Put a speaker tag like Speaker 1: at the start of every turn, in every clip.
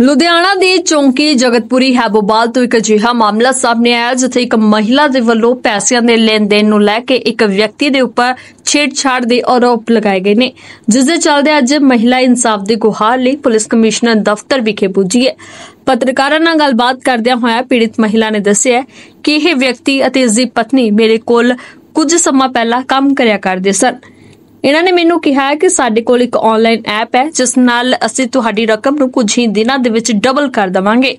Speaker 1: ਲੁਧਿਆਣਾ ਦੀ ਚੌਂਕੀ ਜਗਤਪੁਰੀ ਹੈਬੋਵਾਲ ਤੋਂ ਇੱਕ ਅਜਿਹਾ ਮਾਮਲਾ ਸਾਹਮਣੇ ਆਇਆ ਜਿੱਥੇ ਇੱਕ ਮਹਿਲਾ ਦੇ ਵੱਲੋਂ ਪੈਸਿਆਂ ਦੇ ਲੈਣ ਦੇਣ ਨੂੰ ਲੈ ਕੇ ਇੱਕ ਵਿਅਕਤੀ ਦੇ ਉੱਪਰ ਛੇੜਛਾੜ ਦੇ ਆਰੋਪ ਲਗਾਏ ਗਏ ਨੇ, ਜਿਸ ਦੇ ਚੱਲਦੇ ਅੱਜ ਮਹਿਲਾ ਇਨਸਾਫ ਦੀ ਗੁਹਾਰ ਲਈ ਪੁਲਿਸ ਕਮਿਸ਼ਨਰ ਦਫ਼ਤਰ ਵਿਖੇ ਪੁੱਜੀ ਹੈ। ਪੱਤਰਕਾਰਾਂ ਨਾਲ ਗੱਲਬਾਤ ਕਰਦਿਆਂ ਹੋਇਆ ਪੀੜਿਤ ਮਹਿਲਾ ਨੇ ਦੱਸਿਆ ਕਿ ਇਹ ਵਿਅਕਤੀ ਅਤੇ ਇਸ ਦੀ ਪਤਨੀ ਮੇਰੇ ਕੋਲ ਕੁਝ ਸਮਾਂ ਪਹਿਲਾਂ ਕੰਮ ਕਰਿਆ ਕਰਦੇ ਸਨ। ਇਹਨਾਂ ਨੇ ਮੈਨੂੰ ਕਿਹਾ ਕਿ ਸਾਡੇ ਕੋਲ ਇੱਕ ਆਨਲਾਈਨ ਐਪ ਹੈ ਜਿਸ ਨਾਲ ਅਸੀਂ ਤੁਹਾਡੀ ਰਕਮ ਨੂੰ ਕੁਝ ਹੀ ਦਿਨਾਂ ਦੇ ਵਿੱਚ ਡਬਲ ਕਰ ਦੇਵਾਂਗੇ।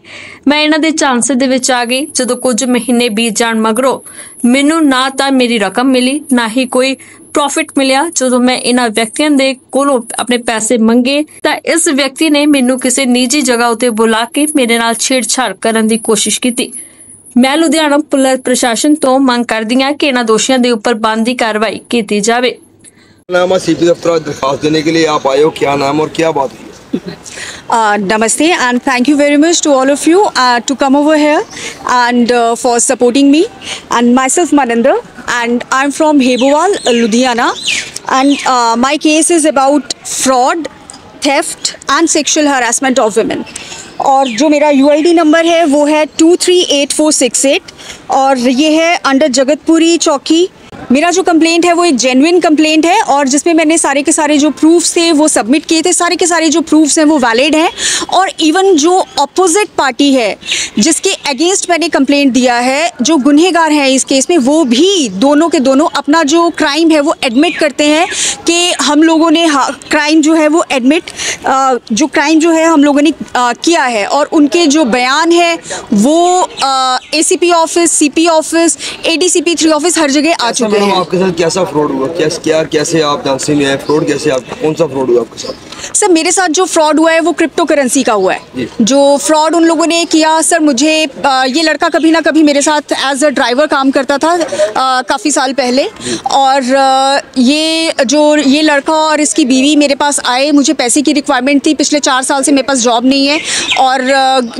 Speaker 1: ਮੈਂ ਇਹਨਾਂ ਦੇ ਝਾਂਸੇ ਦੇ ਵਿੱਚ ਆ ਗਈ। ਜਦੋਂ ਕੁਝ ਮਹੀਨੇ ਬੀਤ ਜਾਣ ਮਗਰੋਂ ਮੈਨੂੰ ਨਾ ਤਾਂ ਮੇਰੀ ਰਕਮ ਮਿਲੀ ਨਾ ਹੀ ਕੋਈ प्रॉफिट मिलिया। जो मैं इन्हां व्यक्तियों दे कोलों अपने पैसे मंगे तां इस व्यक्ति ने मैनू किसी निजी जगह उत्ते बुला के मेरे नाल छेड़छाड़ करन दी कोशिश की। मैं लुधियाना पुलिस प्रशासन तो मंग करदी हां कि इन्हां दोषियों दे उपर बनदी कार्रवाई की जावे।
Speaker 2: नाम सीपी दफ्तर दरखास्त देने के लिए आप आए हो, क्या नाम और क्या बात हुई?
Speaker 3: Namaste and thank you very much to all of you to come over here and for supporting me, and myself Maninder, and I'm from Hebowal, Ludhiana, and my case is about fraud, theft and sexual harassment of women। और जो मेरा UID number है वो है 238468 और ये है under Jagatpuri चौकी। मेरा जो कंप्लेंट है वो एक जेन्युइन कंप्लेंट है और जिसमें मैंने सारे के सारे जो प्रूफ्स थे वो सबमिट किए थे। सारे के सारे जो प्रूफ्स हैं वो वैलिड हैं और इवन जो अपोजिट पार्टी है जिसके अगेंस्ट मैंने कंप्लेंट दिया है, जो गुनहगार हैं इस केस में, वो भी दोनों के दोनों अपना जो क्राइम है वो एडमिट करते हैं कि हम लोगों ने क्राइम जो है वो जो क्राइम जो है हम लोगों ने किया है। और उनके जो बयान है वो ACP office, CP office, ADCP 3 office हर जगह आ चुके हैं।
Speaker 2: आपके साथ कैसा फ्रॉड हुआ? कैसे आप जानसी में है फ्रॉड? कैसे आप कौन सा फ्रॉड हुआ आपके साथ?
Speaker 3: सर मेरे साथ जो फ्रॉड हुआ है वो क्रिप्टो करेंसी का हुआ है। जो फ्रॉड उन लोगों ने किया, सर मुझे ये लड़का कभी ना कभी मेरे साथ एज अ ड्राइवर काम करता था काफ़ी साल पहले, और ये लड़का और इसकी बीवी मेरे पास आए। मुझे पैसे की रिक्वायरमेंट थी, पिछले 4 साल से मेरे पास जॉब नहीं है, और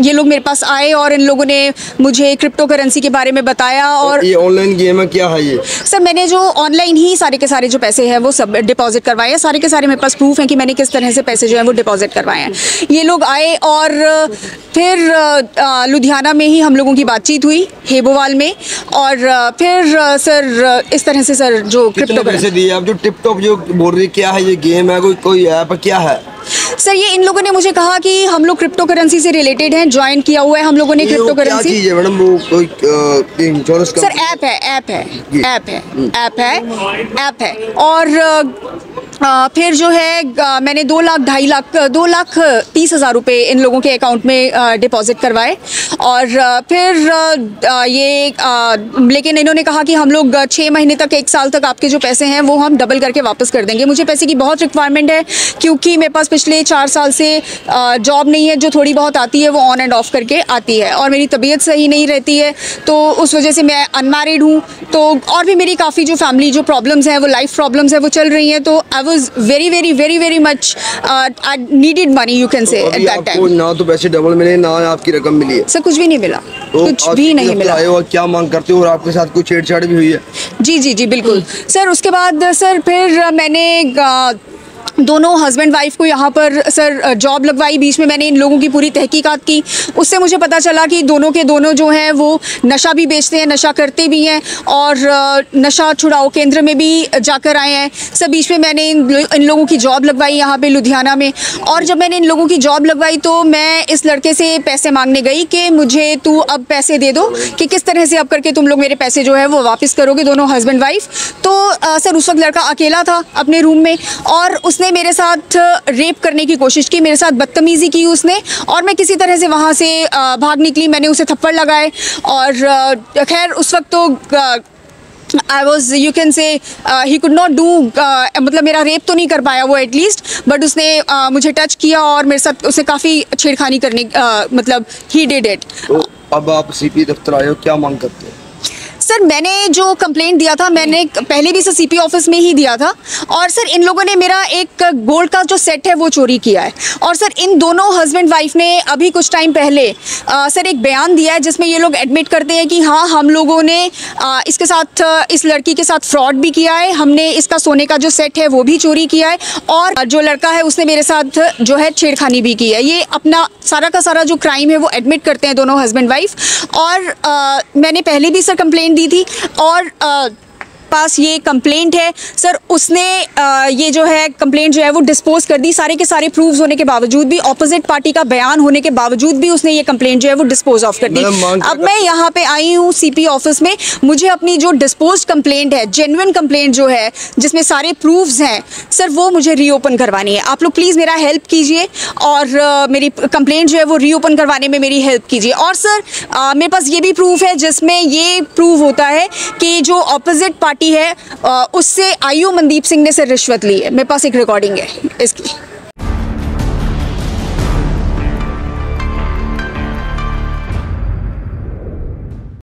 Speaker 3: ये लोग मेरे पास आए और इन लोगों ने मुझे क्रिप्टो करेंसी के बारे में बताया। और ये
Speaker 2: ऑनलाइन गेम है क्या है ये?
Speaker 3: सर मैंने जो ऑनलाइन ही सारे के सारे जो पैसे हैं वो सब डिपॉजिट करवाए हैं। सारे के सारे मेरे पास प्रूफ हैं कि मैंने किस तरह से पैसे जो हैं वो डिपॉजिट करवाए हैं। ये लोग आए और फिर लुधियाना में ही हम लोगों की बातचीत हुई, हेबोवाल में, और फिर सर इस तरह से सर जो क्रिप्टो
Speaker 2: पैसे दिए आप, जो टिपटॉप जो बोल रही क्या है, ये गेम है कोई ऐप क्या है?
Speaker 3: सर ये इन लोगों ने मुझे कहा कि हम लोग क्रिप्टो करेंसी से रिलेटेड हैं, ज्वाइन किया हुआ है हम लोगों ने क्रिप्टो करेंसी।
Speaker 2: क्या चीज़ है मैडम? वो कोई इंश्योरेंस का?
Speaker 3: सर ऐप है और फिर जो है मैंने 2 लाख 2,30,000 रुपये इन लोगों के अकाउंट में डिपॉजिट करवाए। और फिर लेकिन इन्होंने कहा कि हम लोग 6 महीने तक 1 साल तक आपके जो पैसे हैं वो हम डबल करके वापस कर देंगे। मुझे पैसे की बहुत रिक्वायरमेंट है क्योंकि मेरे पास पिछले 4 साल से जॉब नहीं है, जो थोड़ी बहुत आती है वो ऑन एंड ऑफ करके आती है, और मेरी तबीयत सही नहीं रहती है, तो उस वजह से मैं अनमैरिड हूँ। तो और भी मेरी काफ़ी जो फैमिली जो प्रॉब्लम्स हैं वो लाइफ प्रॉब्लम्स हैं वो चल रही हैं। तो I was very much I needed money, you can say at that time.
Speaker 2: ना तो पैसे डबल मिले ना आपकी रकम मिली है?
Speaker 3: सर कुछ भी नहीं मिला,
Speaker 2: तो
Speaker 3: कुछ भी नहीं मिला।
Speaker 2: क्या मांग करते हो? और आपके साथ कोई छेड़छाड़ भी हुई है?
Speaker 3: जी बिल्कुल सर। उसके बाद सर फिर मैंने दोनों हस्बैंड वाइफ को यहाँ पर सर जॉब लगवाई। बीच में मैंने इन लोगों की पूरी तहकीकात की, उससे मुझे पता चला कि दोनों के दोनों जो हैं वो नशा भी बेचते हैं, नशा करते भी हैं, और नशा छुड़ाओ केंद्र में भी जाकर आए हैं। सर बीच में मैंने इन लोगों की जॉब लगवाई यहाँ पे लुधियाना में, और जब मैंने इन लोगों की जॉब लगवाई तो मैं इस लड़के से पैसे मांगने गई कि मुझे तू अब पैसे दे दो, कि किस तरह से अब करके तुम लोग मेरे पैसे जो है वो वापस करोगे, दोनों हस्बैंड वाइफ। तो सर उस वक्त लड़का अकेला था अपने रूम में, और उसने मेरे साथ रेप करने की कोशिश की, मेरे साथ बदतमीजी की उसने, और मैं किसी तरह से वहाँ से भाग निकली। मैंने उसे थप्पड़ लगाए, और खैर उस वक्त तो I was, you can say, he could not do, मतलब मेरा रेप तो नहीं कर पाया वो एटलीस्ट, बट उसने मुझे टच किया और मेरे साथ उसे काफ़ी छेड़खानी करने मतलब he did it।
Speaker 2: तो अब आप CP दफ्तर आए हो, क्या मांग करते हैं?
Speaker 3: सर मैंने जो कंप्लेंट दिया था मैंने पहले भी सर सीपी ऑफिस में ही दिया था और सर इन लोगों ने मेरा एक गोल्ड का जो सेट है वो चोरी किया है और सर इन दोनों हस्बैंड वाइफ ने अभी कुछ टाइम पहले सर एक बयान दिया है जिसमें ये लोग एडमिट करते हैं कि हाँ हम लोगों ने इसके साथ इस लड़की के साथ फ्रॉड भी किया है, हमने इसका सोने का जो सेट है वो भी चोरी किया है और जो लड़का है उसने मेरे साथ जो है छेड़खानी भी की है। ये अपना सारा का सारा जो क्राइम है वो एडमिट करते हैं दोनों हस्बैंड वाइफ और मैंने पहले भी सर कंप्लेंट दी थी और पास ये कंप्लेंट है सर उसने ये जो है कंप्लेंट जो है वो डिस्पोज कर दी, सारे के सारे प्रूफ्स होने के बावजूद भी, ऑपोजिट पार्टी का बयान होने के बावजूद भी उसने ये कंप्लेंट जो है वो डिस्पोज ऑफ कर दी। अब मैं यहाँ पे आई हूँ सीपी ऑफिस में, मुझे अपनी जो डिस्पोज कंप्लेंट है, जेन्युइन कंप्लेंट जो है जिसमें सारे प्रूफ्स हैं सर वो मुझे रीओपन करवानी है। आप लोग प्लीज़ मेरा हेल्प कीजिए और मेरी कंप्लेंट जो है वो रीओपन करवाने में मेरी हेल्प कीजिए। और सर मेरे पास ये भी प्रूफ है जिसमें ये प्रूव होता है कि जो ऑपोजिट पार्टी है उससे आईओ मनदीप सिंह ने सर रिश्वत ली है। मेरे पास एक रिकॉर्डिंग है इसकी।